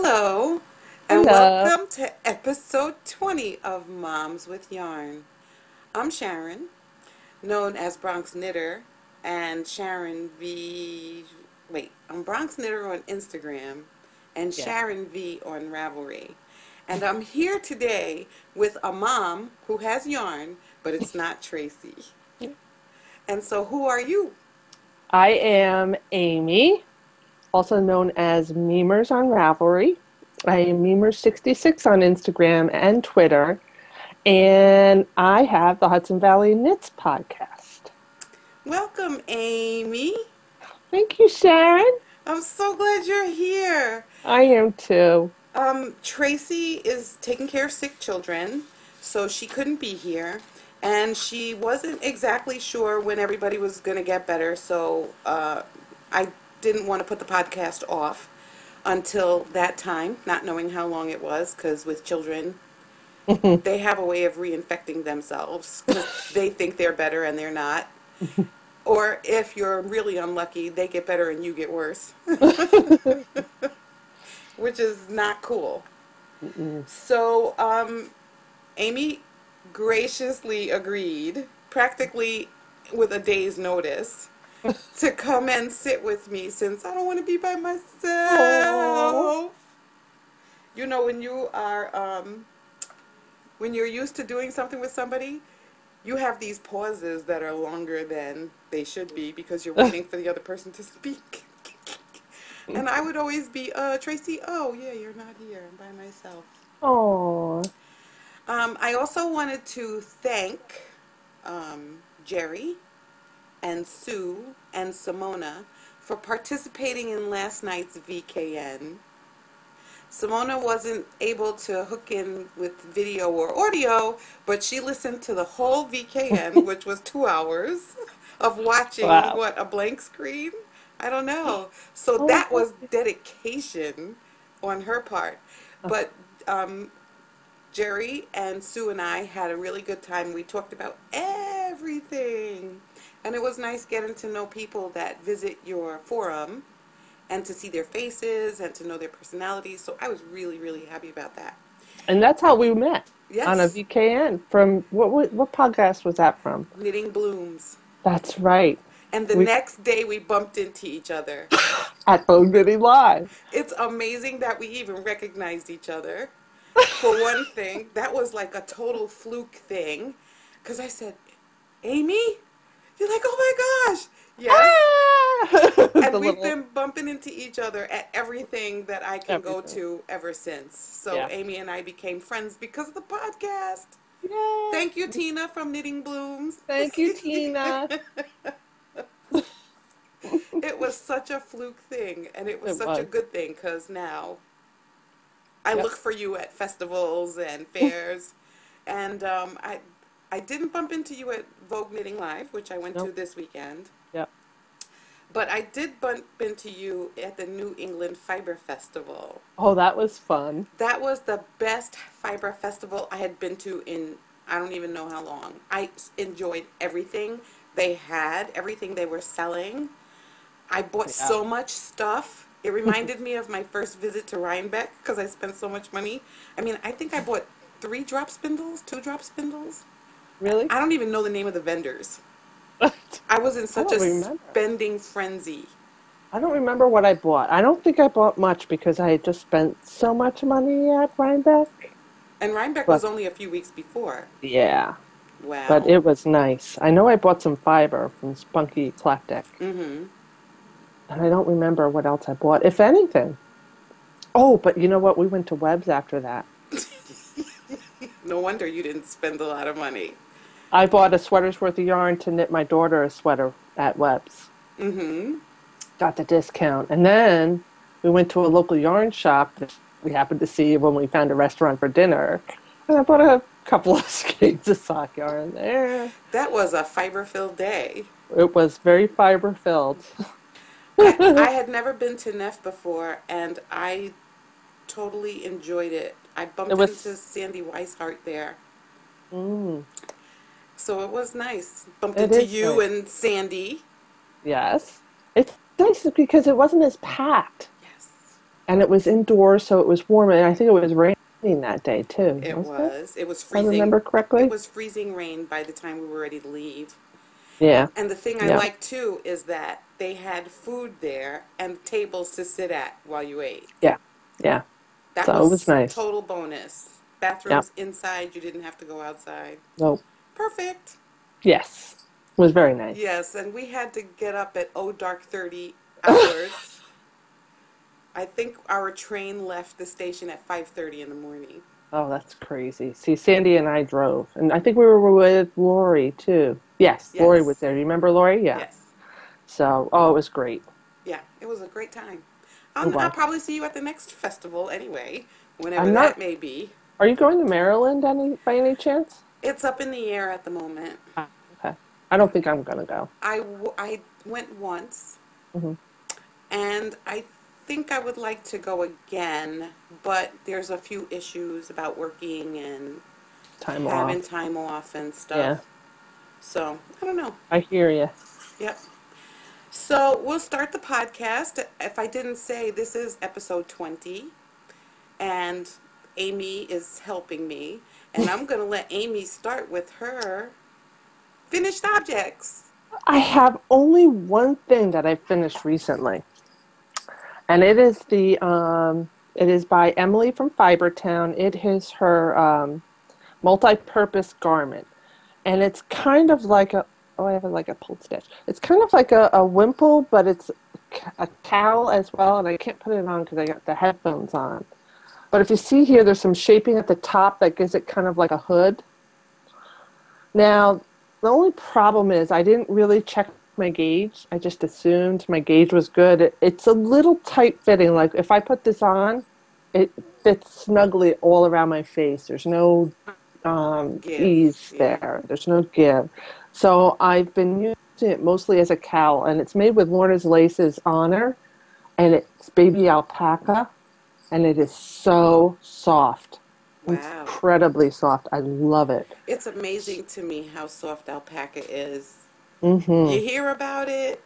Hello, and Hello. welcome to episode 20 of Moms with Yarn. I'm Sharon, known as Bronx Knitter, and Sharon V. Wait, I'm Bronx Knitter on Instagram, and Yeah. Sharon V on Ravelry. And I'm here today with a mom who has yarn, but it's not Tracy. And so, who are you? I am Amy, also known as Memers on Ravelry. I am Memers66 on Instagram and Twitter, and I have the Hudson Valley Knits podcast. Welcome, Amy. Thank you, Sharon. I'm so glad you're here. I am too. Tracy is taking care of sick children, so she couldn't be here. And she wasn't exactly sure when everybody was going to get better, so I didn't want to put the podcast off until that time, not knowing how long it was, because with children, they have a way of reinfecting themselves because they think they're better and they're not. Or if you're really unlucky, they get better and you get worse, which is not cool. Mm-mm. So, Amy graciously agreed, practically with a day's notice, to come and sit with me since I don't want to be by Oh, myself. You know, when you're used to doing something with somebody, you have these pauses that are longer than they should be because you're waiting for the other person to speak. And I would always be, Tracy, oh yeah, you're not here. I'm by myself. oh, I also wanted to thank Jerry and Sue and Simona for participating in last night's VKN. Simona wasn't able to hook in with video or audio, but she listened to the whole VKN, which was 2 hours of watching wow. what, a blank screen? I don't know. So Oh, that was dedication on her part. But um, Jerry and Sue and I had a really good time. We talked about everything. And it was nice getting to know people that visit your forum and to see their faces and to know their personalities. So I was really, really happy about that. and that's how we met on a Yes, VKN. From what podcast was that from? knitting blooms. That's right. And the We next day we bumped into each other. at Vogue Knitting Live. It's amazing that we even recognized each other. For one thing, that was like a total fluke thing. Because I said, Amy? You're like, oh my gosh. Yes. Ah! And The we've little been bumping into each other at everything that I can go everything. to ever since. So Yeah. Amy and I became friends because of the podcast. Yay. Thank you, Tina from Knitting Blooms. Thank you, Tina. It was such a fluke thing, and it was It such a was. good thing because now I Yep. look for you at festivals and fairs. And I didn't bump into you at Vogue Knitting Live, which I went to Nope. this weekend. Yep. But I did bump into you at the New England Fiber Festival. Oh, that was fun. That was the best fiber festival I had been to in I don't even know how long. I enjoyed everything they had, everything they were selling. I bought Yeah. so much stuff. It reminded me of my first visit to Rhinebeck because I spent so much money. I mean, I think I bought 3 drop spindles, 2 drop spindles. Really? I don't even know the name of the vendors. I I was in such a don't remember. spending frenzy. I don't remember what I bought. I don't think I bought much because I had just spent so much money at Rhinebeck. And Rhinebeck was But only a few weeks before. yeah, but Wow. it was nice. I know I bought some fiber from Spunky Eclectic, Mm-hmm. and I don't remember what else I bought, if anything. Oh, but you know what? We went to Webb's after that. No wonder you didn't spend a lot of money. I bought a sweater's worth of yarn to knit my daughter a sweater at Webb's. Mm-hmm. Got the discount. And then we went to a local yarn shop that we happened to see when we found a restaurant for dinner. And I bought a couple of skeins of sock yarn there. That was a fiber-filled day. It was very fiber filled. I had never been to Neff before, and I totally enjoyed it. I It bumped into was, Sandy Weishart there. mm, So it was nice. Bumped it into is you nice. and Sandy. Yes. It's nice because it wasn't as packed. Yes. and it was indoors, so it was warm, and I think it was raining that day too, It wasn't it? was. It was If I freezing. remember It correctly. was freezing rain by the time we were ready to leave. Yeah, And the thing I yeah, liked too is that they had food there and tables to sit at while you ate. yeah, yeah. That So it was was nice. total bonus. Yeah. Bathrooms inside, you didn't have to go outside. No. Perfect. Yes. It was very nice. Yes, and we had to get up at dark 30 hours. I think our train left the station at 5:30 in the morning. Oh, that's crazy. See, Sandy and I drove, and I think we were with Lori too. Yes, Lori was Yes. there. Do you remember Lori? Yeah. Yes. So, oh, it was great. Yeah, it was a great time. I'm I'll glad. probably see you at the next festival anyway, whenever I'm not. that may be. Are you going to Maryland by any chance? It's up in the air at the moment. Ah, okay. I don't think I'm gonna go. I went once, Hmm. and I think I would like to go again, but there's a few issues about working and Time having off. time off and Yeah, stuff. So, I don't know. I hear you. Yep. So, we'll start the podcast. If I didn't say, this is episode 20, and Amy is helping me, and I'm going to let Amy start with her finished objects. I have only one thing that I finished recently, and it is by Emily from Fibertown. It is her multi-purpose garment, and it's kind of like a oh, I have like a pulled stitch. It's kind of like a wimple, but it's a cowl as well, and I can't put it on because I got the headphones on. But if you see here, there's some shaping at the top that gives it kind of like a hood. Now, the only problem is I didn't really check my gauge. I just assumed my gauge was good. It's a little tight fitting. Like if I put this on, it fits snugly all around my face. There's no Give. ease Yeah. there. There's no give. So I've been using it mostly as a cowl, and it's made with Lorna's Laces Honor, and it's baby alpaca, and it is so soft, Wow. incredibly soft. I love it. It's amazing to me how soft alpaca is. You Mm-hmm. hear about it,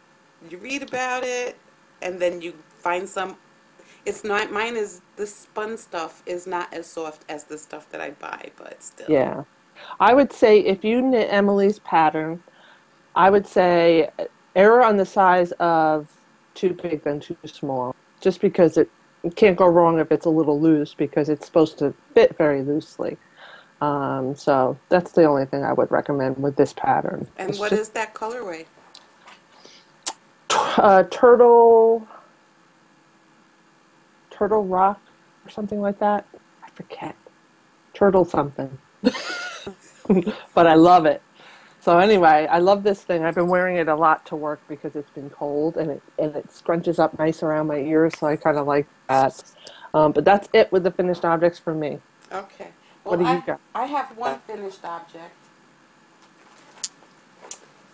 you read about it, and then you find some. It's not, mine is, the spun stuff is not as soft as the stuff that I buy, but still. Yeah. I would say if you knit Emily's pattern, I would say error on the size of too big than too small, just because it can't go wrong if it's a little loose because it's supposed to fit very loosely. So that's the only thing I would recommend with this pattern. And It's what just is that colorway? turtle, turtle rock or something like that. I forget. Turtle something, but I love it. So anyway, I love this thing. I've been wearing it a lot to work because it's been cold and it scrunches up nice around my ears, so I kind of like that. But that's it with the finished objects for me. Okay. What Well, do you got? I have one finished object,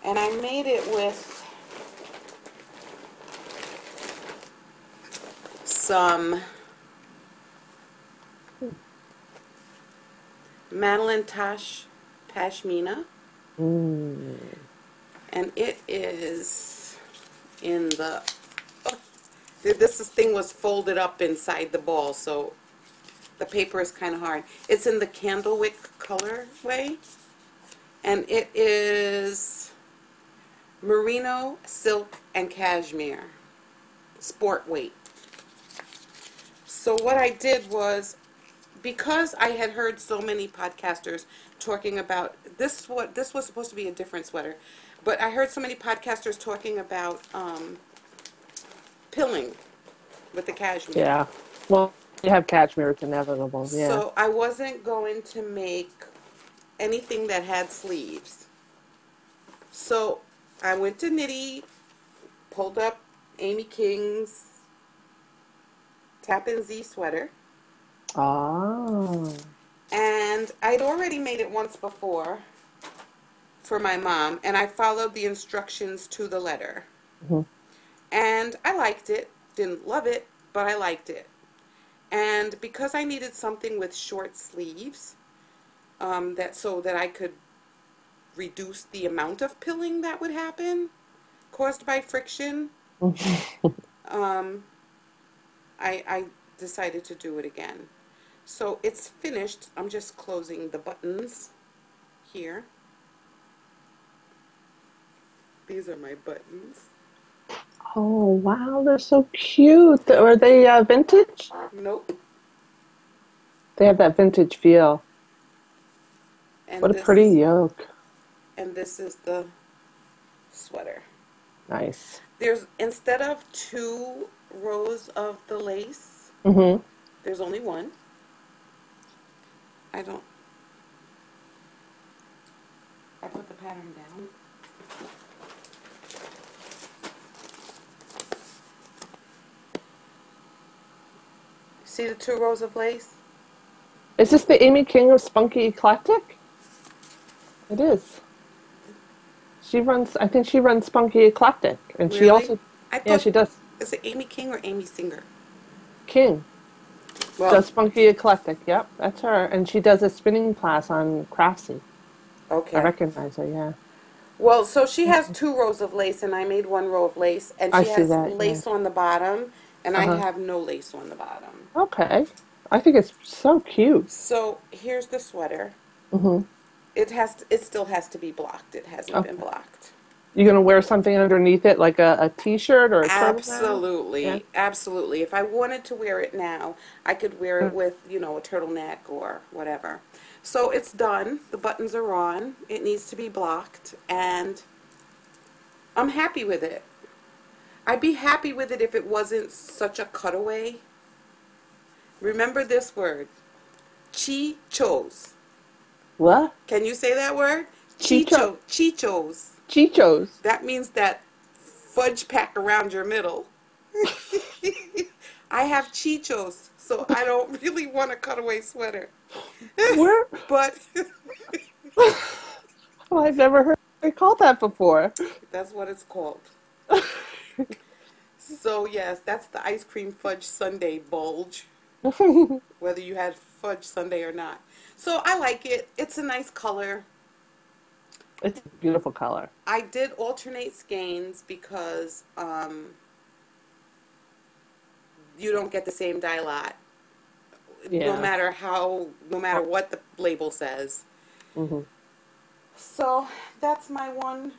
and I made it with some Madeline Tosh Pashmina, Mm. and it is in the. Oh, thing was folded up inside the ball, so the paper is kind of hard. It's in the Candlewick colorway, and it is merino, silk, and cashmere, sport weight. So what I did was, because I had heard so many podcasters talking about this, what this was supposed to be a different sweater, but I heard so many podcasters talking about pilling with the cashmere. Yeah. Well, you have cashmere, it's inevitable. Yeah. So I wasn't going to make anything that had sleeves. So I went to Knitty, pulled up Amy King's Tappan Zee sweater, Ah. and I'd already made it once before for my mom, and I followed the instructions to the letter. Mhm. And I liked it. Didn't love it, but I liked it. And because I needed something with short sleeves, that so that I could reduce the amount of pilling that would happen caused by friction, um, I decided to do it again. So it's finished. I'm just closing the buttons here. These are my buttons. Oh, wow, they're so cute. Are they vintage? Nope. They have that vintage feel. What And a pretty this yoke. and this is the sweater. Nice. There's instead of two rows of the lace, Mm-hmm. there's only one. I don't I put the pattern down. See the two rows of lace? Is this the Amy King of Spunky Eclectic? It is. I think she runs Spunky Eclectic. And she Really? also, I yeah, thought, she does is it Amy King or Amy Singer? King. Well, Does Spunky Eclectic. Yep, that's her. And she does a spinning class on Craftsy. I okay. recognize her, yeah. Well, so she has two rows of lace, and I made one row of lace, and I she see has that, yeah. lace on the bottom, and I Uh-huh. have no lace on the bottom. Okay. I think it's so cute. So here's the sweater. Mm-hmm. It still has to be blocked. It hasn't been Okay. blocked. You gonna wear something underneath it, like a t-shirt or a turtleneck? Yeah. Absolutely, absolutely. If I wanted to wear it now, I could wear it Mm. with, a turtleneck or whatever. So it's done. The buttons are on. It needs to be blocked, and I'm happy with it. I'd be happy with it if it wasn't such a cutaway. Remember this word, chichos. What? Can you say that word? Chicho Chichos. Chichos. That means that fudge pack around your middle. I have chichos, so I don't really want a cutaway sweater. Where? But Oh, I've never heard it called that before. that's what it's called. So yes, that's the ice cream fudge sundae bulge, whether you had fudge sundae or not. So I like it. It's a nice color. It's a beautiful color. I did alternate skeins because you don't get the same dye lot, Yeah. no matter what the label says. Hmm. So that's my one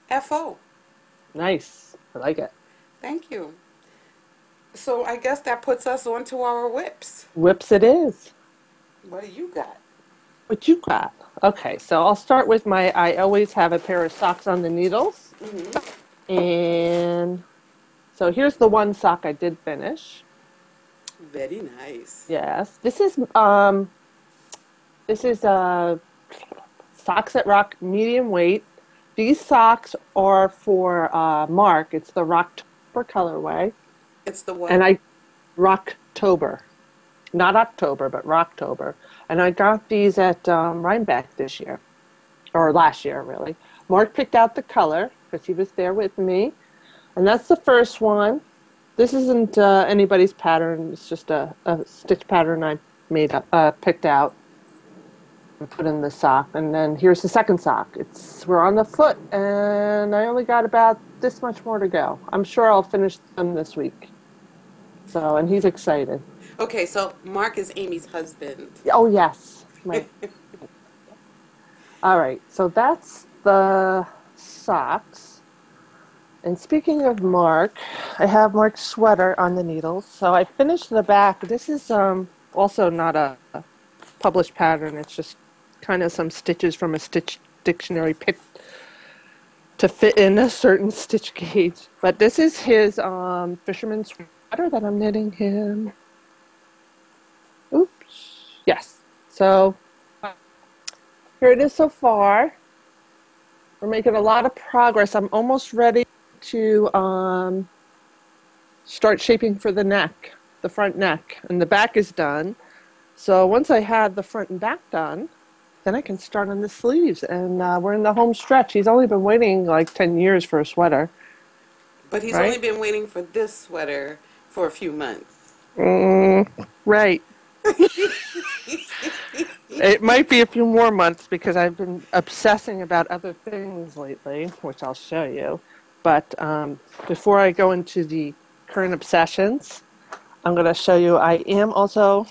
FO. Nice. I like it. Thank you. So I guess that puts us on to our whips. Whips it is. What do you got? What you got? Okay, so I'll start with I always have a pair of socks on the needles. Hmm. And so here's the one sock I did finish. Very nice. Yes. This is socks that rock medium weight. These socks are for Mark. It's the Rocktober colorway. It's the And what? I Rocktober. Not October, but Rocktober. And I got these at Rhinebeck this year, or last year, really. Mark picked out the color because he was there with me. And that's the first one. This isn't anybody's pattern. It's just a stitch pattern I picked out and put in the sock. And then here's the second sock. We're on the foot, and I only got about this much more to go. I'm sure I'll finish them this week. So, and he's excited. Okay, so Mark is Amy's husband. Oh yes, my. All right, so that's the socks. And speaking of Mark, I have Mark's sweater on the needles. So I finished the back. This is also not a published pattern. It's just kind of some stitches from a stitch dictionary picked to fit in a certain stitch gauge. But this is his fisherman sweater that I'm knitting him. Oops. Yes. So here it is so far. We're making a lot of progress. I'm almost ready to start shaping for the neck, the front neck, and the back is done. So once I have the front and back done, then I can start on the sleeves, and we're in the home stretch. He's only been waiting like 10 years for a sweater, But he's only right? been waiting for this sweater for a few months. Right. It might be a few more months because I've been obsessing about other things lately, which I'll show you. But before I go into the current obsessions, I'm going to show you. I am also,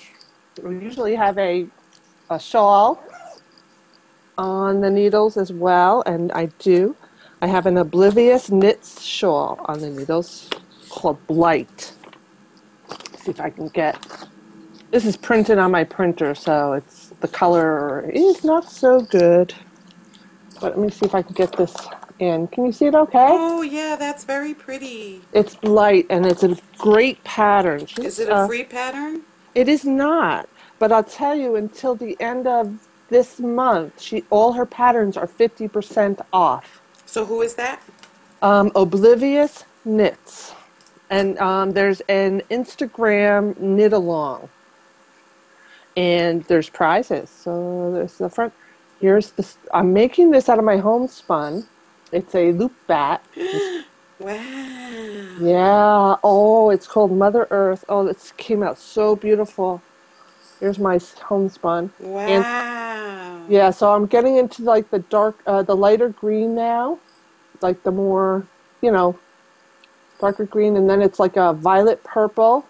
we usually have a shawl on the needles as well, and I do. I have an Oblivious Knits shawl on the needles called Blight. See if I can get. This is printed on my printer, so it's the color is not so good. But let me see if I can get this in. Can you see it okay? Oh, yeah, that's very pretty. It's light and it's a great pattern. Is She's it a free pattern? it is not, but I'll tell you until the end of this month, she all her patterns are 50% off. So who is that? Oblivious Knits. And there's an Instagram knit along. And there's prizes. So there's the front. Here's this. I'm making this out of my homespun. It's a loop bat. Wow. Yeah. Oh, it's called Mother Earth. Oh, this came out so beautiful. Here's my homespun. And Wow. yeah, so I'm getting into like the dark, the lighter green now, like the more, you know, darker green, and then it's like a violet purple,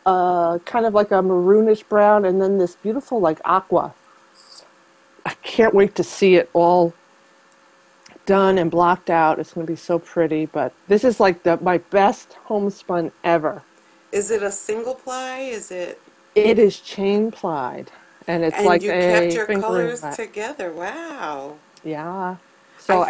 kind of like a maroonish brown, and then this beautiful like aqua. I can't wait to see it all done and blocked out. It's going to be so pretty, but this is like the my best homespun ever. Is it a single ply? Is it? It is chain plied, and it's And like you kept a your fingering colors wet. together. Wow. Yeah. I. So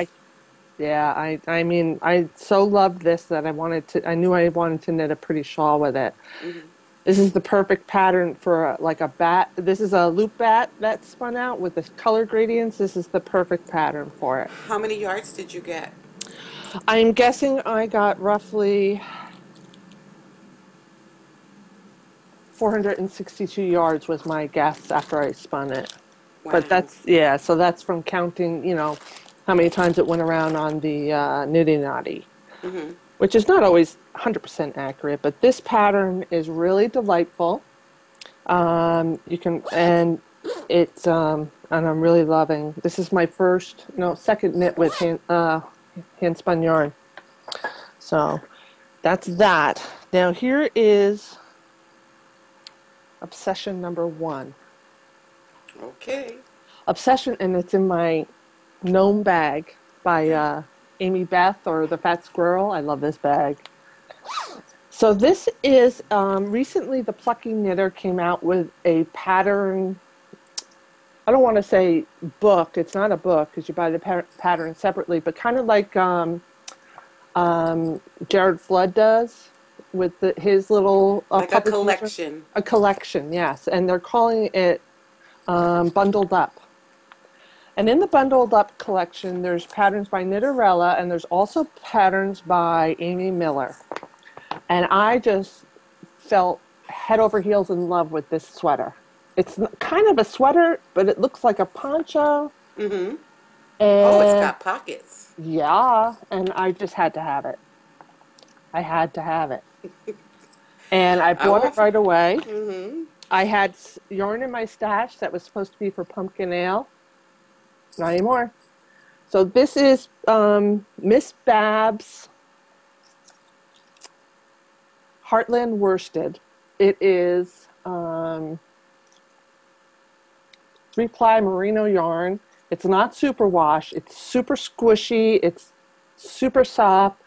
I mean, I so loved this that I knew I wanted to knit a pretty shawl with it. Mhm. This is the perfect pattern for like a bat. This is a loop bat that spun out with the color gradients. This is the perfect pattern for it. How many yards did you get? I'm guessing I got roughly 462 yards was my guess after I spun it. But Wow. that's, yeah, so that's from counting, how many times it went around on the Nitty Noddy, Hmm. which is not always 100% accurate, but this pattern is really delightful. You can, and and I'm really loving, this is my first, no, second knit with hand spun yarn. So that's that. Now here is obsession number one. Okay. Obsession, and it's in my gnome bag by Amy Beth or the Fat Squirrel. I love this bag. So this is recently the Plucky Knitter came out with a pattern. I don't want to say book. It's not a book because you buy the pattern separately, but kind of like Jared Flood does with his little Like a publication. collection. A collection, yes, and they're calling it Bundled Up. And in the Bundled Up collection, there's patterns by Knitterella, and there's also patterns by Amy Miller. And I just felt head over heels in love with this sweater. It's kind of a sweater, but it looks like a poncho. Hmm. Oh, it's And got pockets. yeah, and I just had to have it. I had to have it. And I I bought it often. right away. Hmm. I had yarn in my stash that was supposed to be for pumpkin ale. Not anymore. So this is Miss Babs Heartland Worsted. It is 3-ply merino yarn. It's not superwash. It's super squishy. It's super soft.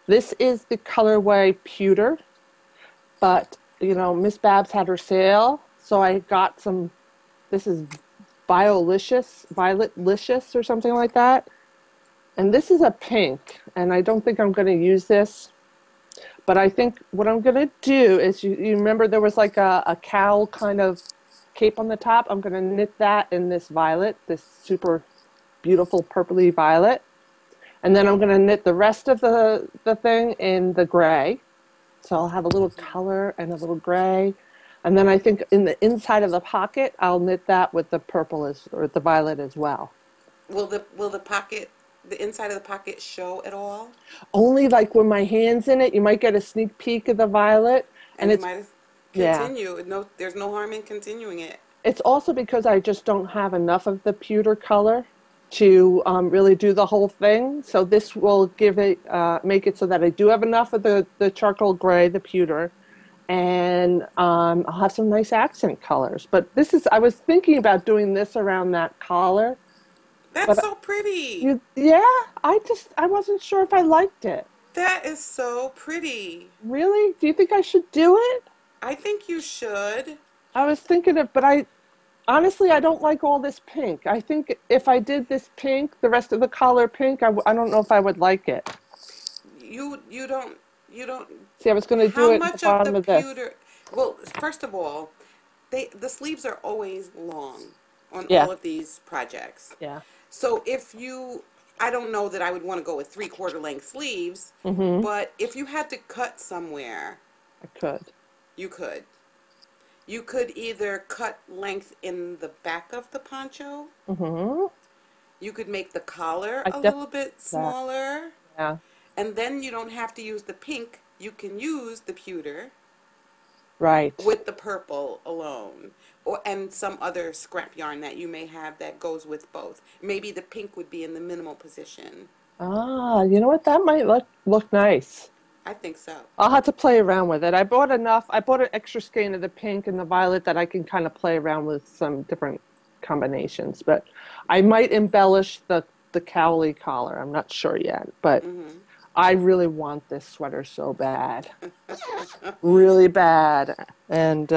This is the colorway pewter, but Miss Babs had her sale, so I got some. This is Violicious, Violetlicious, or something like that. And this is a pink, and I don't think I'm going to use this. But I think what I'm going to do is, you remember there was like a cowl kind of cape on the top? I'm going to knit that in this violet, this super beautiful purpley violet. And then I'm going to knit the rest of the thing in the gray. So I'll have a little color and a little gray. And then I think in the inside of the pocket, I'll knit that with the purple or the violet as well. The inside of the pocket show at all? Only like when my hand's in it, you might get a sneak peek of the violet. And And you it's, might yeah. continue. No, there's no harm in continuing it. It's also because I just don't have enough of the pewter color to really do the whole thing. So this will make it so that I do have enough of the charcoal gray, the pewter, and I'll have some nice accent colors. But I was thinking about doing this around that collar, That's but so pretty. yeah, I wasn't sure if I liked it. That is so pretty. Really? Do you think I should do it? I think you should. I was thinking of, but I honestly, I don't like all this pink. I think if I did this pink, the rest of the collar pink, I don't know if I would like it. You don't. See, I was going to do How it at the much of the bottom of this. pewter? Well, first of all, the sleeves are always long on Yeah, all of these projects. yeah. So I don't know that I would want to go with 3/4 length sleeves, Mm-hmm. but if you had to cut somewhere, I could. you could. You could either cut length in the back of the poncho. Mm-hmm. You could make the collar I a definitely little bit that. smaller. Yeah. And then you don't have to use the pink. You can use the pewter Right. with the purple alone. And some other scrap yarn that you may have that goes with both. Maybe the pink would be in the minimal position. Ah, you know what? That might look nice. I think so. I'll have to play around with it. I bought enough. I bought an extra skein of the pink and the violet that I can kind of play around with some different combinations. But I might embellish the cowley collar. I'm not sure yet, but Hmm. I really want this sweater so bad, really bad. And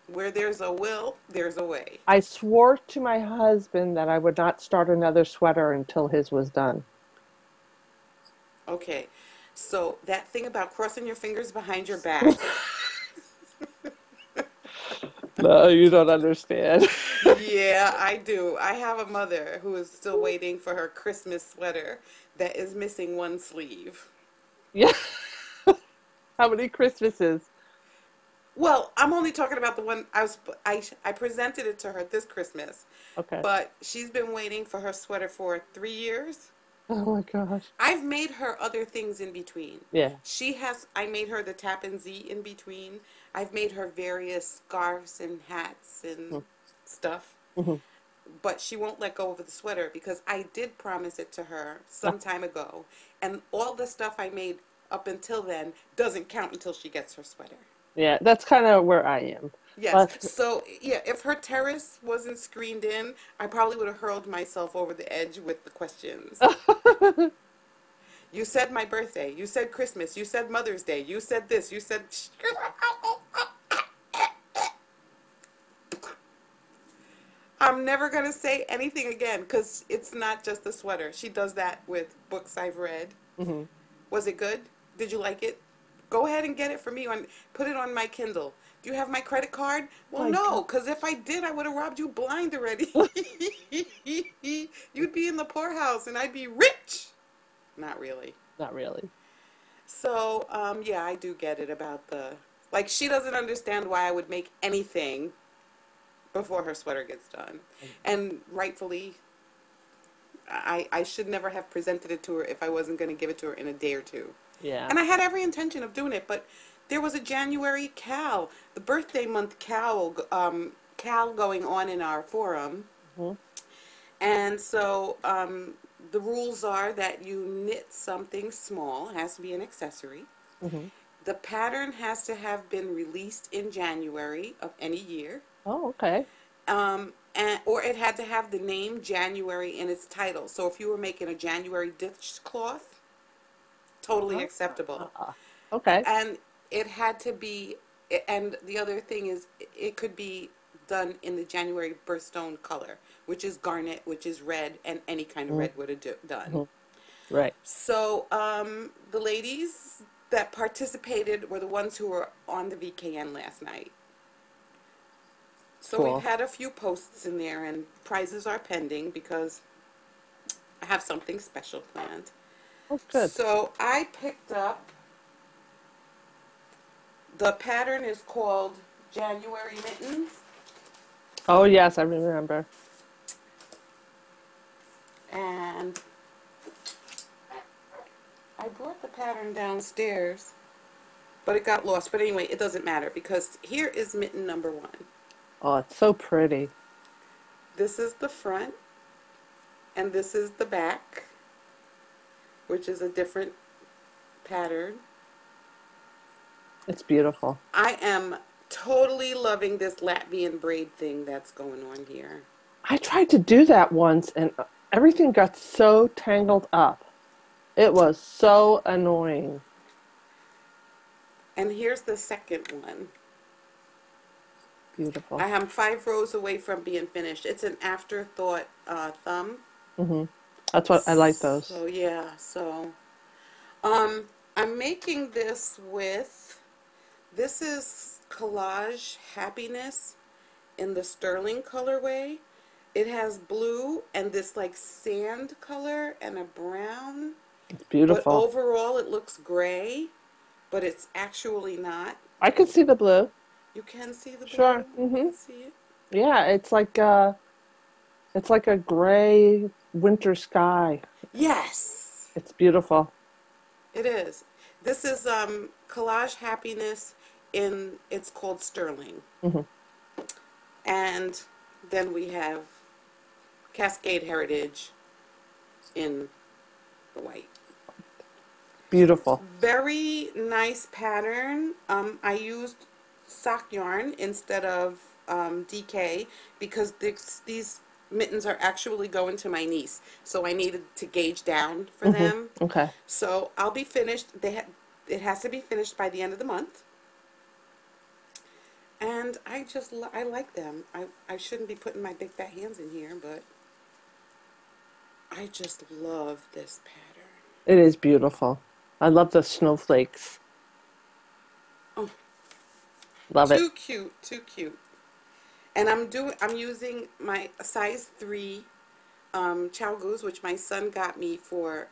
Where there's a will, there's a way. I swore to my husband that I would not start another sweater until his was done. Okay. So that thing about crossing your fingers behind your back. No, you don't understand. Yeah, I do. I have a mother who is still waiting for her Christmas sweater that is missing one sleeve. Yeah. How many Christmases? Well, I'm only talking about the one I presented it to her this Christmas, Okay. but she's been waiting for her sweater for 3 years. Oh my gosh. I've made her other things in between. Yeah. I made her the Tappan Zee in between. I've made her various scarves and hats and stuff. Mm-hmm. But she won't let go of the sweater because I did promise it to her some time ago. And all the stuff I made up until then doesn't count until she gets her sweater. Yeah, that's kind of where I am. Yes. But So, yeah, if her terrace wasn't screened in, I probably would have hurled myself over the edge with the questions. You said my birthday. You said Christmas. You said Mother's Day. You said this. You said. I'm never going to say anything again because it's not just a sweater. She does that with books I've read. Mhm. Was it good? Did you like it? Go ahead and get it for me and put it on my Kindle. Do you have my credit card? Well, My no, God. because if I did, I would have robbed you blind already. You'd be in the poorhouse and I'd be rich. Not really. Not really. So, yeah, I do get it about like, she doesn't understand why I would make anything before her sweater gets done. And rightfully, I should never have presented it to her if I wasn't going to give it to her in a day or two. Yeah. And I had every intention of doing it, but there was a January the birthday month Cal going on in our forum. Hmm. And so the rules are that you knit something small, it has to be an accessory. Hmm. The pattern has to have been released in January of any year. Oh, okay. Or it had to have the name January in its title. So if you were making a January dishcloth, totally acceptable. Ah, okay. And it had to be, and the other thing is, it could be done in the January birthstone color, which is garnet, which is red, and any kind of red would have done. Mm-hmm. Right. So the ladies that participated were the ones who were on the VKN last night. So we've Cool. had a few posts in there, and prizes are pending because I have something special planned. Oh, good. So I picked up, the pattern is called January Mittens, Oh, yes, I remember. and I brought the pattern downstairs, but it got lost. But anyway, it doesn't matter because here is mitten number one. Oh, it's so pretty. This is the front, and this is the back, which is a different pattern. It's beautiful. I am totally loving this Latvian braid thing that's going on here. I tried to do that once and everything got so tangled up. It was so annoying. And here's the second one. Beautiful. I am 5 rows away from being finished. It's an afterthought thumb. Hmm. That's what I like those. So yeah, um, I'm making this with, this is Collage Happiness in the Sterling colorway. It has blue and this like sand color and a brown, It's but beautiful. overall it looks gray, but it's actually not. I could see the blue. You can see the blue. Sure. You Hmm. can see it. Yeah, it's like a gray winter sky. Yes, It's beautiful. it is. This is Collage Happiness in, it's called Sterling. Hmm. And then we have Cascade Heritage in the white. Beautiful. Very nice pattern. I used sock yarn instead of DK because these mittens are actually going to my niece. So I needed to gauge down for Hmm. them. Okay. So I'll be finished. It has to be finished by the end of the month. And I like them. I shouldn't be putting my big fat hands in here, but I just love this pattern. It is beautiful. I love the snowflakes. Oh, Love it. too cute, too cute. And I'm using my size 3 Chow Goose, which my son got me for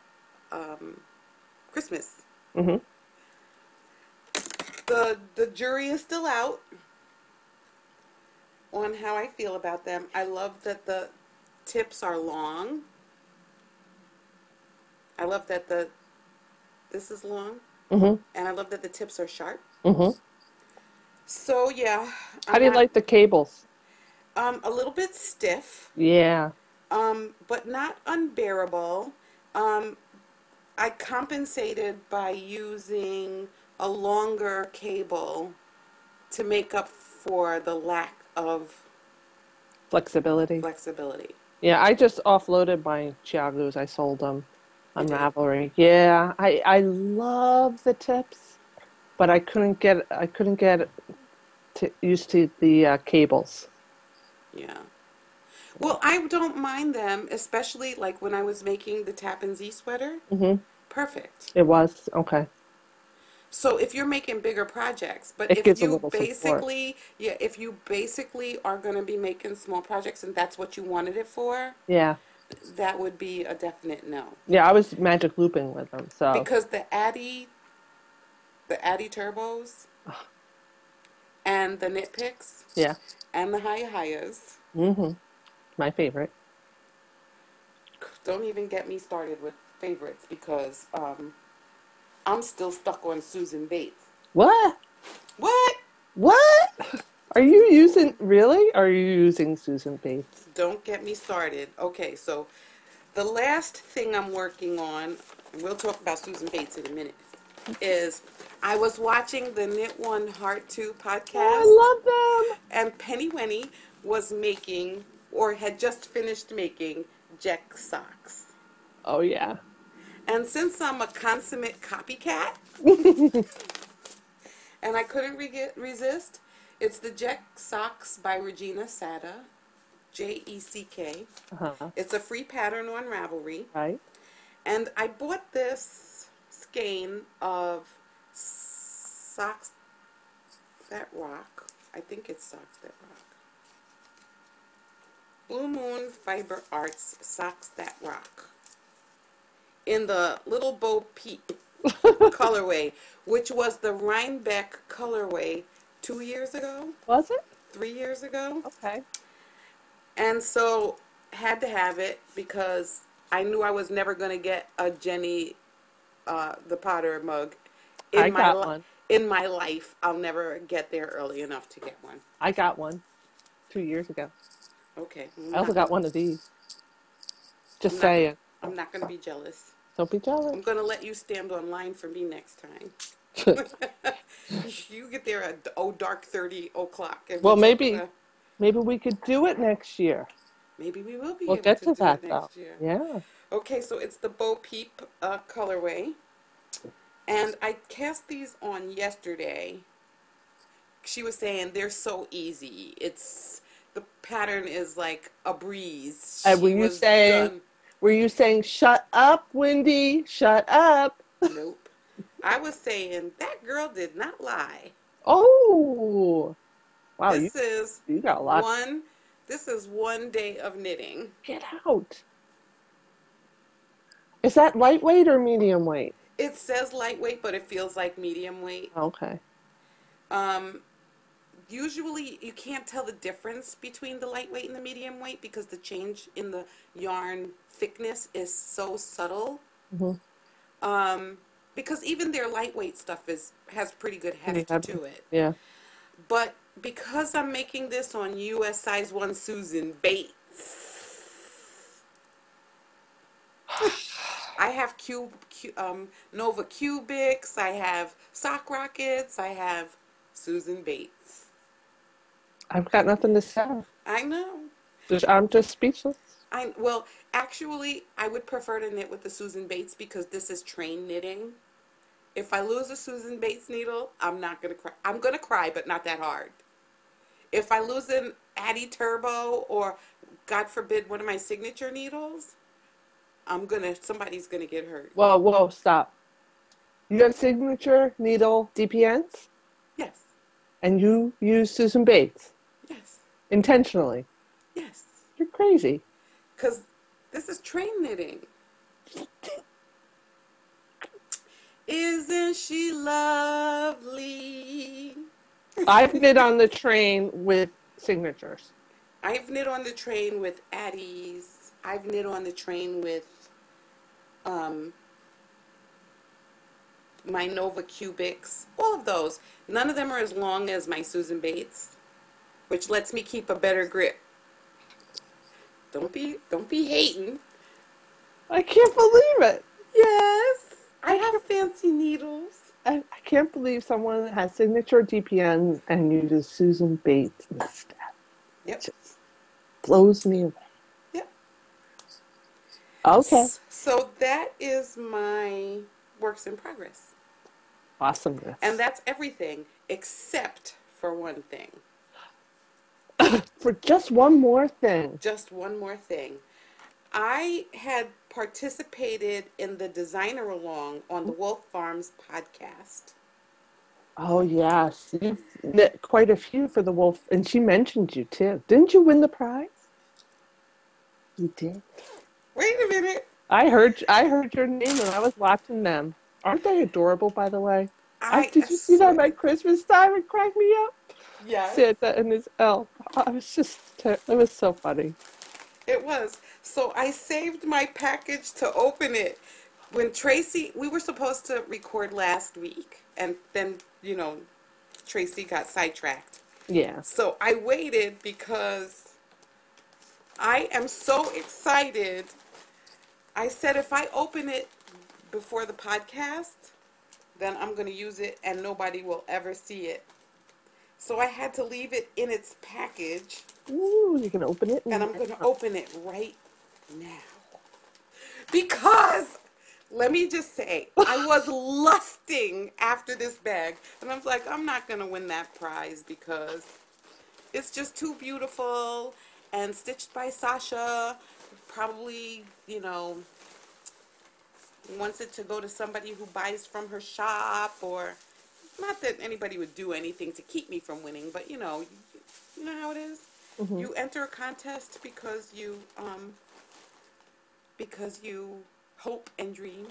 Christmas. Hmm. The jury is still out on how I feel about them. I love that the tips are long. I love that this is long, Hmm. and I love that the tips are sharp. Hmm. So yeah, How I'm do you not like the cables? a little bit stiff, Yeah. but not unbearable. Um, I compensated by using a longer cable to make up for the lack of Flexibility. flexibility. Yeah, I just offloaded my Chiagos. I sold them You on did. Ravelry. Yeah, I love the tips, but I couldn't get used to the cables. Yeah. Well, I don't mind them, especially like when I was making the Tappan Zee sweater. Hmm. Perfect. It was okay. So if you're making bigger projects, but It gives a little support. if you basically are going to be making small projects and that's what you wanted it for, Yeah, that would be a definite no. yeah. I was magic looping with them, so Because the Addy Turbos and the Knit Picks yeah. and the Hayas, Hmm. My favorite. don't even get me started with favorites because I'm still stuck on Susan Bates. What? What? What? Are you using really? Are you using Susan Bates? Don't get me started. Okay, so the last thing I'm working on, and we'll talk about Susan Bates in a minute, is I was watching the Knit One Heart Two podcast, Oh, I love them. and Penny Wenny was making, or had just finished making, Jack socks. Oh yeah. And since I'm a consummate copycat, and I couldn't resist, it's the Jack Socks by Regina Sada, Jeck. Uh-huh. It's a free pattern on Ravelry. Right. And I bought this skein of Socks That Rock. I think it's Socks That Rock. Blue Moon Fiber Arts Socks That Rock. In the Little Bo Peep colorway, which was the Rhinebeck colorway 2 years ago, Was it? 3 years ago. Okay. And so had to have it because I knew I was never going to get a Jenny the Potter mug I in got one. in my life. I'll never get there early enough to get one. I got one 2 years ago. Okay, I also got one of these. I'm Just not saying. I'm not gonna be jealous. Don't be jealous. I'm gonna let you stand on line for me next time. You get there at dark 30 o'clock, and we'll Well, talk maybe about. maybe we could do it next year. Maybe we will be We'll able get to to do that it though. next year. Yeah. Okay, so it's the Bo Peep colorway, and I cast these on yesterday. She was saying they're so easy. It's the pattern is like a breeze. And She was done. were you saying, shut up, Wendy, shut up? Nope. I was saying that girl did not lie. Oh, wow, This is you got a lot. one. This is one day of knitting. Get out. Is that lightweight or medium weight? It says lightweight, but it feels like medium weight. Okay. Um, Usually you can't tell the difference between the lightweight and the medium weight because the change in the yarn thickness is so subtle. Hmm. Um, because even their lightweight stuff has pretty good Pretty heft heavy. to it. Yeah. But because I'm making this on US size 1 Susan Bates, I have Nova Cubics, I have Sock Rockets, I have Susan Bates. I've got nothing to say. I know. I'm just speechless. Well, actually, I would prefer to knit with the Susan Bates because this is train knitting. If I lose a Susan Bates needle, I'm not gonna cry. I'm gonna cry, but not that hard. If I lose an Addy Turbo or, God forbid, one of my signature needles, somebody's gonna get hurt. Whoa, whoa, stop. You have signature needle DPNs Yes, and you use Susan Bates yes, intentionally. yes. You're crazy. Because this is train knitting. Isn't she lovely? I've knit on the train with signatures. I've knit on the train with Addies. I've knit on the train with um, my Nova Cubics. All of those. None of them are as long as my Susan Bates, which lets me keep a better grip. Don't be hating. I can't believe it. Yes, I I have can't fancy needles. I can't believe someone has signature DPNs and uses Susan Bates instead. It Yep, just blows me away. yep. Okay. So that is my works in progress. And Awesomeness. that's everything except for one thing. For just one more thing. Just one more thing. I had participated in the designer along on the Wolf Farms podcast. Oh, yes. You've knit quite a few for the wolf, and she mentioned you too. Didn't you win the prize? You did. Wait a minute. I heard your name and I was watching them. Aren't they adorable, by the way? I Did you see so them at Christmas time? It cracked me up. Yes, Santa and his elf. I was it was so funny. it was. So I saved my package to open it when Tracy. We were supposed to record last week, and then Tracy got sidetracked. Yeah. So I waited because I am so excited. I said if I open it before the podcast, then I'm going to use it and nobody will ever see it. So I had to leave it in its package Ooh, you can open it and and I'm going to open it right now. Because, let me just say, I was lusting after this bag. And I was like, I'm not going to win that prize because it's just too beautiful and stitched by Sasha. Probably, wants it to go to somebody who buys from her shop, or not that anybody would do anything to keep me from winning, but you know how it is. Mhm. You enter a contest because you hope and dream.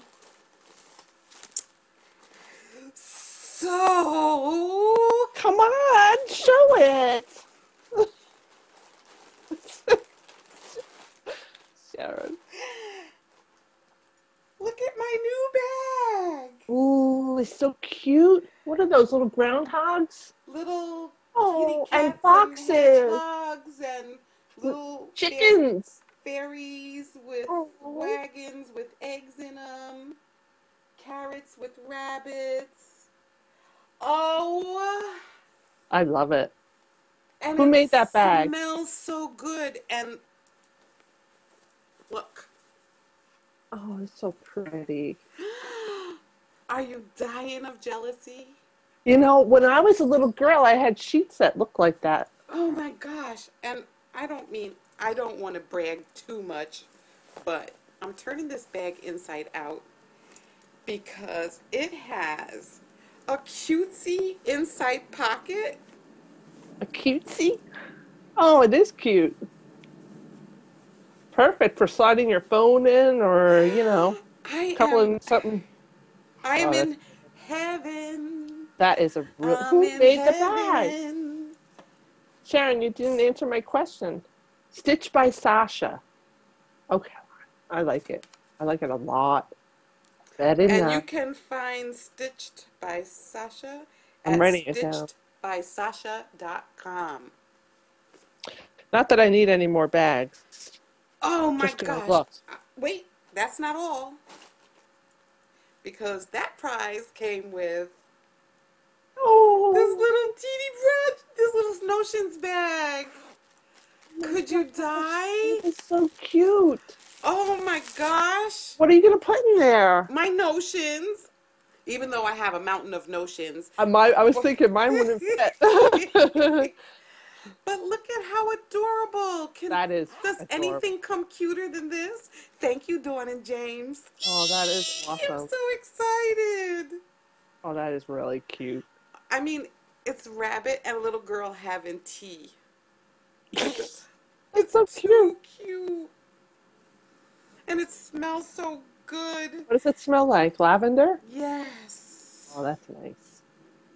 So Come on, show it. Sharon. look at my new bag. Ooh, it's so cute. What are those little groundhogs? Little kitty Oh, and cats and foxes. hedgehogs and little Chickens. fairies with Oh. wagons with eggs in them, carrots with rabbits. Oh, I love it. and Who it made that bag? smells so good. And look, Oh, it's so pretty. are you dying of jealousy? You know, when I was a little girl, I had sheets that looked like that. Oh my gosh. And I don't want to brag too much, but I'm turning this bag inside out because it has a cutesy inside pocket. A cutesy? Oh, it is cute. Perfect for sliding your phone in or, I am coupling something. I am Oh, in heaven. that is a real. I'm Who in made the bag? heaven. Sharon, you didn't answer my question. Stitched by Sasha. Okay, I like it. I like it a lot. Very And you nice. can find Stitched by Sasha I'm at writing it down. stitchedbysasha.com. Not that I need any more bags. Oh my Just gonna gosh. look. Wait, that's not all. Because that prize came with this Oh, little teeny brush, this little notions bag. oh my Could you gosh, that die? is so cute. Oh my gosh. What are you gonna put in there? My notions, even though I have a mountain of notions. I was thinking mine wouldn't fit. But look at how adorable. That is Does adorable. anything come cuter than this? Thank you, Dawn and James. Oh, that is I'm awesome. so excited. Oh, that is really cute. I mean, it's Rabbit and a little girl having tea. It's It's so cute. too cute. And it smells so good. What does it smell like? Lavender? Yes. Oh, that's nice.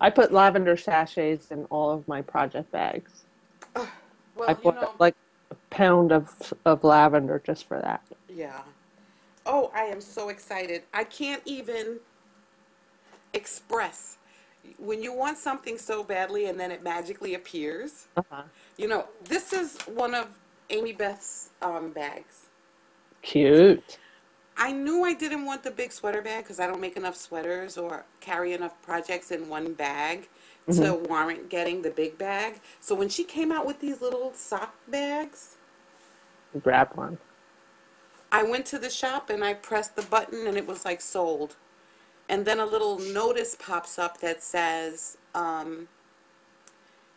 I put lavender sachets in all of my project bags. I Well, bought like a pound of lavender just for that. yeah. Oh, I am so excited. I can't even express. When you want something so badly and then it magically appears, Uh-huh. this is one of Amy Beth's bags. Cute. I knew I didn't want the big sweater bag because I don't make enough sweaters or carry enough projects in one bag Hmm. to warrant getting the big bag. So when she came out with these little sock bags, Grab one. I went to the shop and I pressed the button and it was like sold. And then a little notice pops up that says,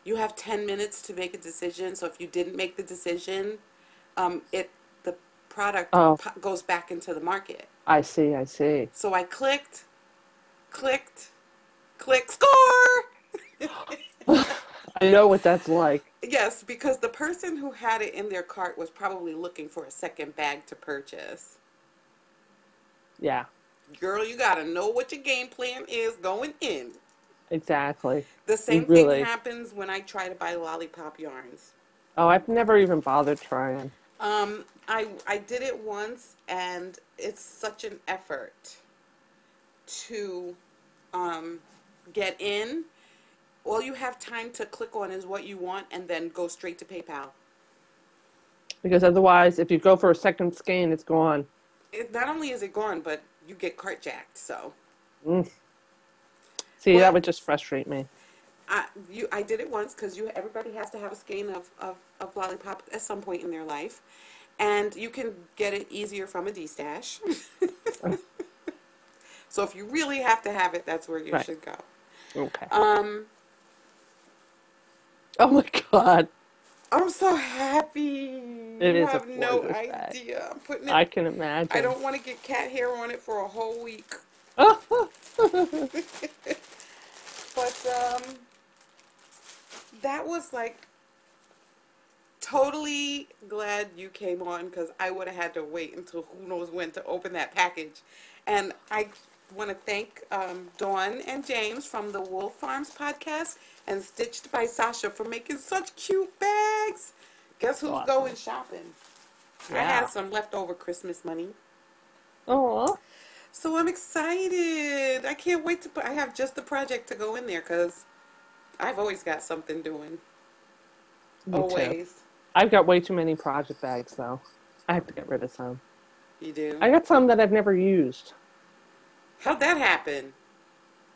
you have 10 minutes to make a decision. So if you didn't make the decision, the product Oh, goes back into the market. I see, I see. So I clicked, click, score! I know what that's like. Yes, because the person who had it in their cart was probably looking for a second bag to purchase. Yeah, Girl, you gotta know what your game plan is going in. exactly. The You same thing really. happens when I try to buy lollipop yarns. Oh, I've never even bothered trying. I did it once, and it's such an effort to um, get in. All you have time to click on is what you want, and then go straight to PayPal. Because otherwise, if you go for a second scan, it's gone. Not only is it gone, but you get cart jacked. So, Mm. See, that but would just frustrate me. I did it once because everybody has to have a skein of lollipop at some point in their life, and you can get it easier from a D stash. So if you really have to have it, that's where you Right. should go. Okay. Um, Oh my God. I'm so happy. It You is a have no gorgeous bag. idea. I'm putting it. I can I imagine. don't want to get cat hair on it for a whole week. But that was like totally glad you came on because I would have had to wait until who knows when to open that package. And I want to thank Dawn and James from the Wolf Farms podcast and Stitched by Sasha for making such cute bags. Guess who's going Awesome. shopping? I had Yeah. some leftover Christmas money. Oh, So I'm excited. I can't wait to put, I have just the project to go in there because I've always got something doing. me too. Always. I've got way too many project bags, though. I have to get rid of some. You do. I got some that I've never used. How'd that happen?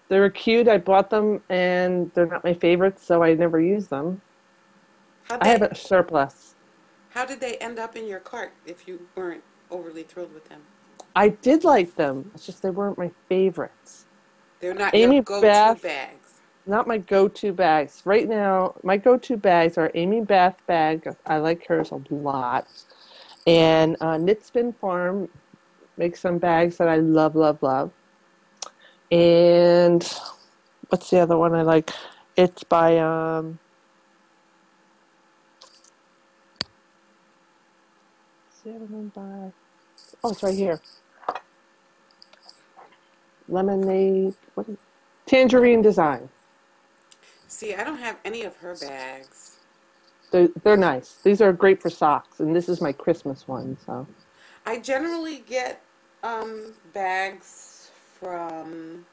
They were cute. I bought them and they're not my favorites, so I never use them. How'd I have they, a surplus. how did they end up in your cart if you weren't overly thrilled with them? I did like them. It's just they weren't my favorites. They're not your Amy go-to Beth, bags. not my go-to bags. Right now, my go-to bags are Amy Beth bag. I like hers a lot. And Knit Spin Farm makes some bags that I love, love, love. And what's the other one I like? It's by what's the other one by? Oh, it's right here. Lemonade. What is Tangerine Design. See, I don't have any of her bags. They're nice. These are great for socks, and this is my Christmas one. So I generally get bags from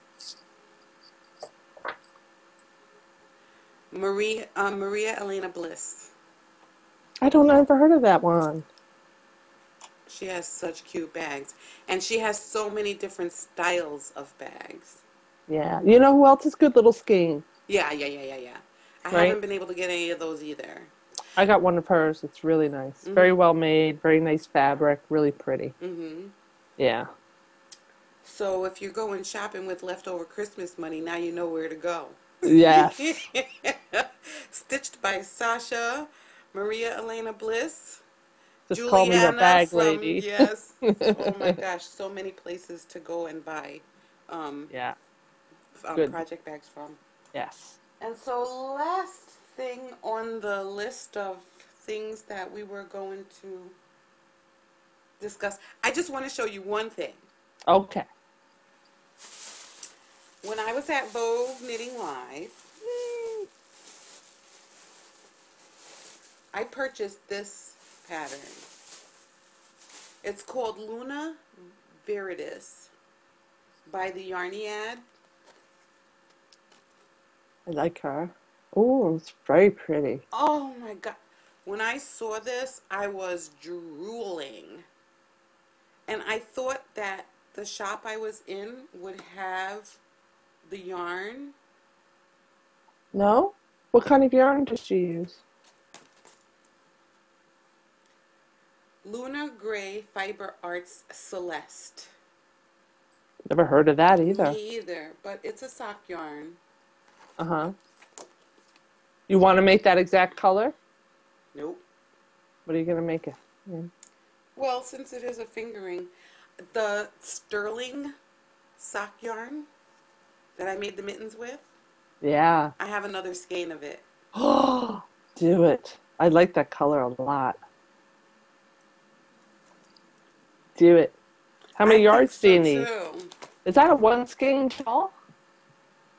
Maria Elena Bliss. I don't know, ever heard of that one. She has such cute bags, and she has so many different styles of bags. Yeah, you know who else is good? Little Skein, Yeah, yeah, yeah, yeah, yeah. I right? haven't been able to get any of those either. I got one of hers. It's really nice. Very Mhm. well made. Very nice fabric. Really pretty. Mhm. Yeah. So if you're going shopping with leftover Christmas money, now you know where to go. Yes. Stitched by Sasha, Maria Elena Bliss, Just call me your Juliana bag from, lady. yes. Oh my gosh, so many places to go and buy um, Yeah. Good. project bags from. Yes. And so, last thing on the list of things that we were going to discuss, I just want to show you one thing. Okay. When I was at Vogue Knitting Live, I purchased this pattern. It's called Luna Viridis by the Yarniad. I like her. Oh, it's very pretty. Oh my God. When I saw this, I was drooling. And I thought that the shop I was in would have the yarn. No? What kind of yarn does she use? Luna Gray Fiber Arts Celeste. Never heard of that either. Me either, but it's a sock yarn. Uh-huh. You want to make that exact color? Nope. What are you gonna make it? Yeah. Well, since it is a fingering, the sterling sock yarn that I made the mittens with, Yeah. I have another skein of it. Oh, do it. I like that color a lot. Do it. How I many think yards do so you need? too. Is that a one skein shawl?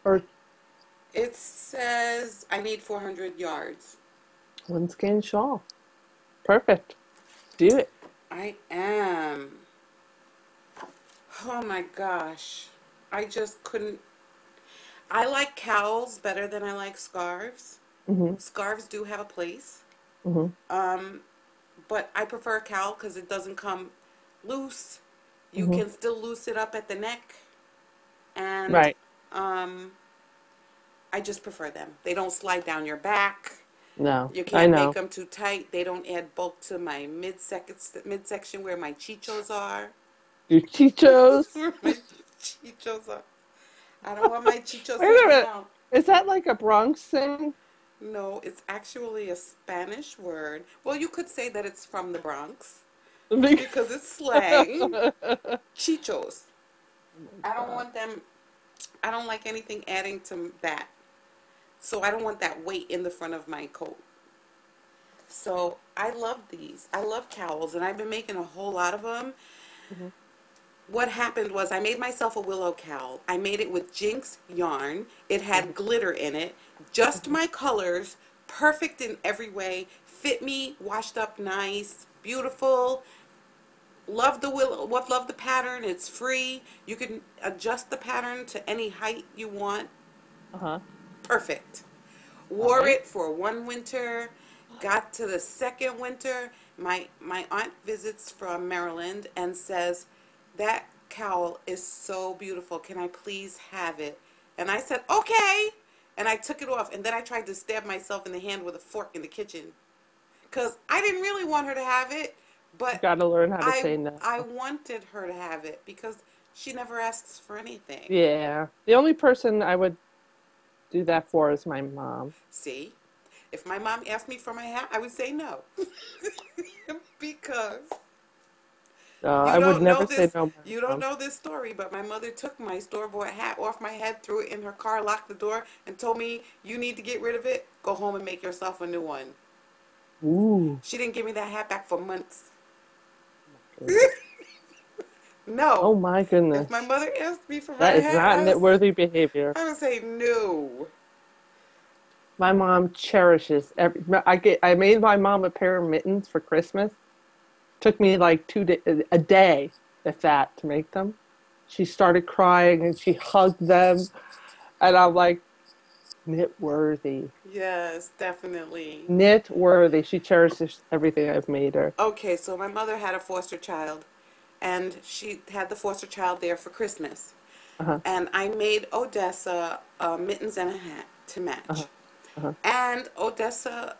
Or It says I need 400 yards. one skein shawl? Perfect. Do it. I am. Oh my gosh. I just couldn't. I like cowls better than I like scarves. Mm-hmm. Scarves do have a place. Mm-hmm. Um, but I prefer a cowl because it doesn't come loose. You Mm-hmm. can still loose it up at the neck. And Right. um, I just prefer them. They don't slide down your back. No, You I can't make know. them too tight. They don't add bulk to my midsection where my chichos are. Your chichos. Where my chichos are. I don't want my chichos Wait a hanging minute. out. Is that like a Bronx thing? No, it's actually a Spanish word. Well, you could say that it's from the Bronx Because- because it's slang. oh Chichos. my I don't God. want them, I don't like anything adding to that. So I don't want that weight in the front of my coat. So I love these. I love cowls, and I've been making a whole lot of them. Mm-hmm. What happened was I made myself a willow cowl. I made it with Jinx yarn. It had glitter in it, just Mm-hmm. my colors, perfect in every way, fit me, washed up nice, beautiful. Love the willow, love the pattern. It's free. You can adjust the pattern to any height you want. Uh-huh. Perfect. Wore Right. it for one winter. Got to the second winter. My aunt visits from Maryland and says, that cowl is so beautiful. Can I please have it? And I said, okay. And I took it off. And then I tried to stab myself in the hand with a fork in the kitchen. Because I didn't really want her to have it, You but got to learn how to I, say no. I wanted her to have it because she never asks for anything. Yeah. The only person I would do that for is my mom. See? If my mom asked me for my hat, I would say no. Because I would never say no, my you don't mom. know this story, but my mother took my store-bought hat off my head, threw it in her car, locked the door, and told me, "You need to get rid of it. Go home and make yourself a new one." Ooh. She didn't give me that hat back for months. Goodness. Oh No. my If my goodness. mother asked me for my That is hat, not knit-worthy behavior. I would say no. My mom cherishes every. I made my mom a pair of mittens for Christmas. Took me like a day, if that, to make them. She started crying and she hugged them, and I'm like, knit worthy, Yes, definitely. knit worthy. She cherishes everything I've made her. Okay, so my mother had a foster child, and she had the foster child there for Christmas. Uh-huh, And I made Odessa mittens and a hat to match. uh-huh, uh-huh, And Odessa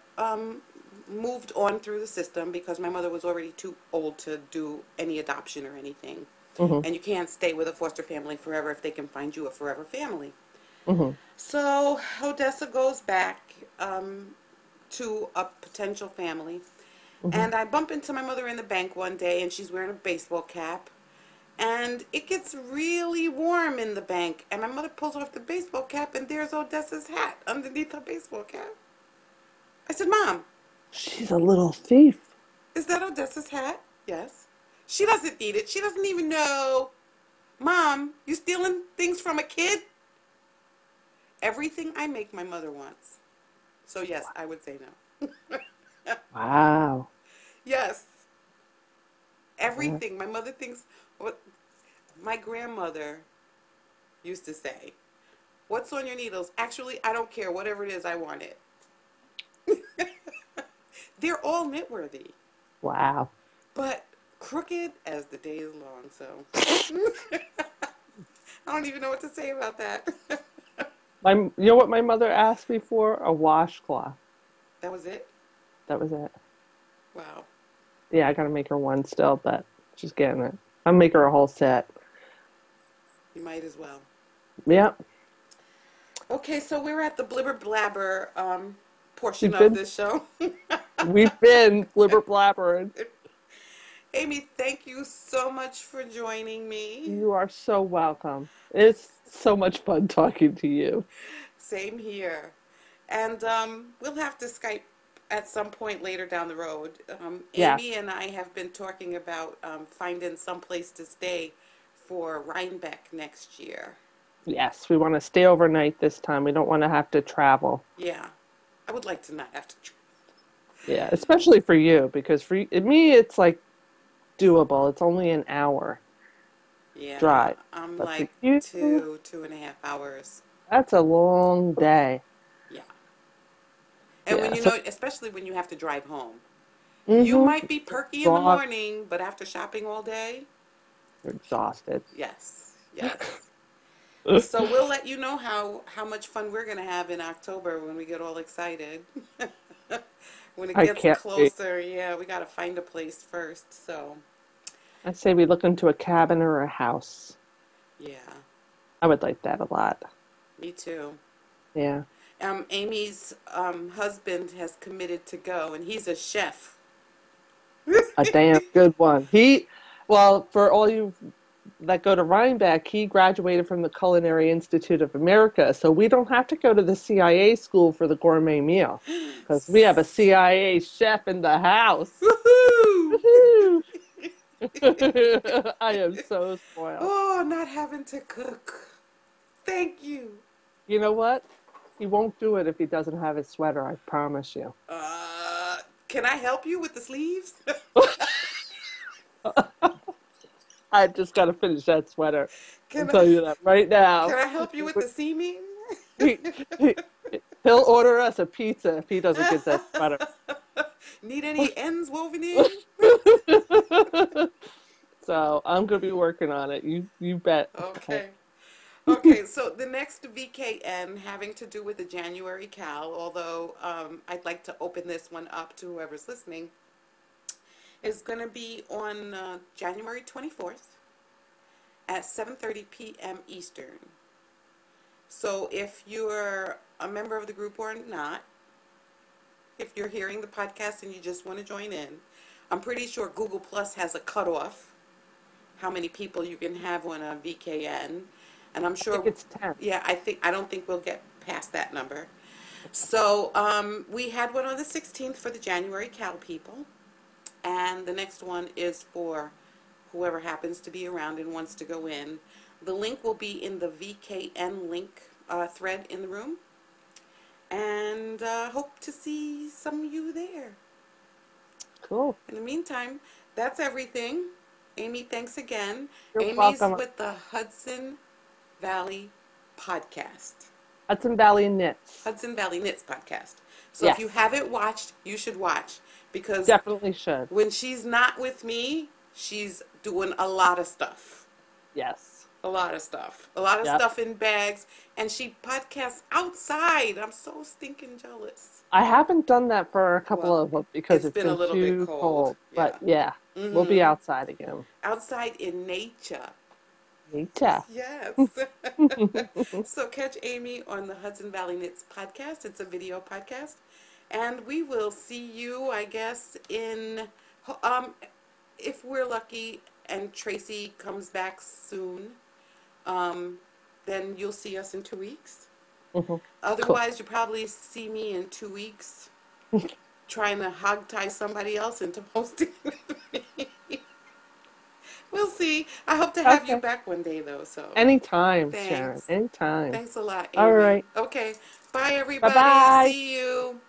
moved on through the system because my mother was already too old to do any adoption or anything. hmm And you can't stay with a foster family forever if they can find you a forever family. hmm So Odessa goes back to a potential family. hmm And I bump into my mother in the bank one day, and she's wearing a baseball cap. And it gets really warm in the bank. And my mother pulls off the baseball cap, and there's Odessa's hat underneath her baseball cap. I said, Mom, She's a little thief. is that Odessa's hat? Yes. She doesn't need it. She doesn't even know. Mom, you stealing things from a kid? Everything I make, my mother wants. So, yes, I would say no. Wow. Yes. Yeah. Everything. My mother thinks what my grandmother used to say. What's on your needles? Actually, I don't care. Whatever it is, I want it. They're all knitworthy, Wow. but crooked as the day is long. So I don't even know what to say about that. You know what my mother asked me for? A washcloth. That was it? That was it. Wow. Yeah, I gotta make her one still, but she's getting it. I'll make her a whole set. You might as well. Yep. Okay, so we're at the blibber blabber portion We've of been this show. we've been blibber blabbering. Amy, thank you so much for joining me. You are so welcome. It's so much fun talking to you. Same here. And we'll have to Skype at some point later down the road. Yes. Amy and I have been talking about finding some place to stay for Rhinebeck next year. Yes, we want to stay overnight this time. We don't want to have to travel. Yeah, I would like to not have to. Yeah, especially for you because me it's like doable. It's only an hour Yeah, drive. I'm But for like you, 2.5 hours. that's a long day. Yeah. And when Yeah. you So, know, especially when you have to drive home, you hmm might be perky in the Exhaust, morning, but after shopping all day, you're exhausted. yes, yes. So we'll let you know how much fun we're gonna have in October when we get all excited. When it I gets can't wait. closer, yeah, we gotta find a place first. So I say we look into a cabin or a house. yeah, I would like that a lot. me too. Yeah. Amy's husband has committed to go, and he's a chef. A damn good one. Well, for all you that go to Rhinebeck, he graduated from the Culinary Institute of America, so we don't have to go to the CIA school for the gourmet meal because we have a CIA chef in the house. Woohoo! Woohoo! I am so spoiled. Oh, not having to cook. Thank you. You know what? He won't do it if he doesn't have his sweater, I promise you. Can I help you with the sleeves? I just got to finish that sweater. I'll Can I, tell you that right now. can I help you with the seaming? He, he, he'll order us a pizza if he doesn't get that sweater. Need any ends woven in? So I'm gonna be working on it. You bet. Okay. Okay, so the next VKN having to do with the January Cal, although I'd like to open this one up to whoever's listening, is going to be on January 24th at 7:30 p.m. Eastern. So if you're a member of the group or not, if you're hearing the podcast and you just want to join in, I'm pretty sure Google Plus has a cutoff how many people you can have on a VKN, and I'm I think sure, it's 10. yeah, I don't think we'll get past that number. So we had one on the 16th for the January Cal people, and the next one is for whoever happens to be around and wants to go in. The link will be in the VKN link thread in the room, and hope to see some of you there. Cool. In the meantime, that's everything. Amy, thanks again. You're Amy's welcome. with the Hudson Valley Podcast. Hudson Valley Knits. Hudson Valley Knits Podcast. So if you Yes, haven't watched, you should watch because definitely should. when she's not with me, she's doing a lot of stuff. Yes. A lot of stuff. A lot of Yep. stuff in bags. And she podcasts outside. I'm so stinking jealous. I haven't done that for a couple Well, of them because it's it's been a been little bit too cold. cold. But Yeah. yeah, we'll be Mm-hmm. outside again. Outside in nature. Later. Yes. So catch Amy on the Hudson Valley Knits podcast. It's a video podcast. And we will see you, I guess, in, um, if we're lucky and Tracy comes back soon, um, then you'll see us in 2 weeks. Mhm. Cool. Otherwise, you'll probably see me in 2 weeks trying to hog tie somebody else into posting with me. We'll see. I hope to have you Okay. back one day, though. So Anytime, Sharon. thanks. Anytime. Thanks a lot, All Amy. right. Okay. Bye, Bye everybody. bye. See you.